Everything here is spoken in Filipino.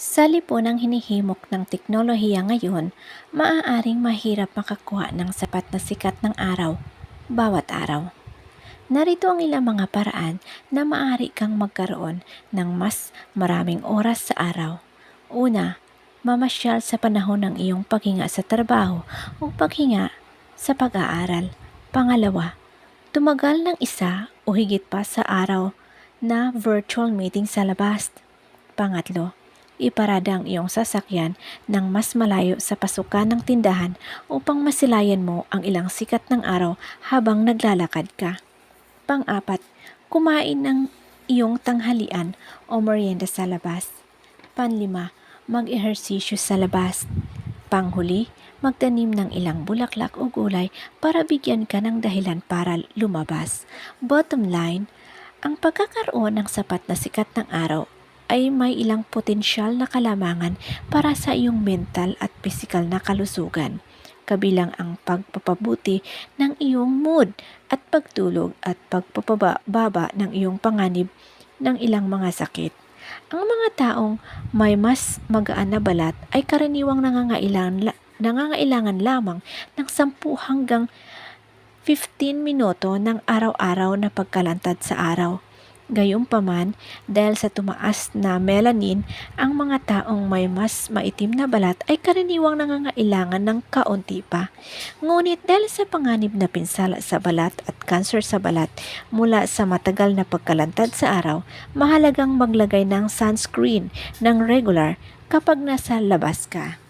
Sa lipunang hinihimok ng teknolohiya ngayon, maaaring mahirap makakuha ng sapat na sikat ng araw bawat araw. Narito ang ilang mga paraan na maaari kang magkaroon ng mas maraming oras sa araw. Una, mamasyal sa panahon ng iyong paghinga sa trabaho o paghinga sa pag-aaral. Pangalawa, tumagal ng isa o higit pa sa araw na virtual meeting sa labas. Pangatlo, iparada ang iyong sasakyan ng mas malayo sa pasukan ng tindahan upang masilayan mo ang ilang sikat ng araw habang naglalakad ka. Pang-apat, kumain ng iyong tanghalian o merienda sa labas. Panlima, mag-ehersisyo sa labas. Panghuli, magtanim ng ilang bulaklak o gulay para bigyan ka ng dahilan para lumabas. Bottom line, ang pagkakaroon ng sapat na sikat ng araw ay may ilang potensyal na kalamangan para sa iyong mental at pisikal na kalusugan, kabilang ang pagpapabuti ng iyong mood at pagtulog at pagpapababa ng iyong panganib ng ilang mga sakit. Ang mga taong may mas magaan na balat ay karaniwang nangangailangan lamang ng 10 hanggang 15 minuto ng araw-araw na pagkalantad sa araw. Gayunpaman, dahil sa tumaas na melanin, ang mga taong may mas maitim na balat ay karaniwang nangangailangan ng kaunti pa. Ngunit dahil sa panganib na pinsala sa balat at kanser sa balat mula sa matagal na pagkalantad sa araw, mahalagang maglagay ng sunscreen ng regular kapag nasa labas ka.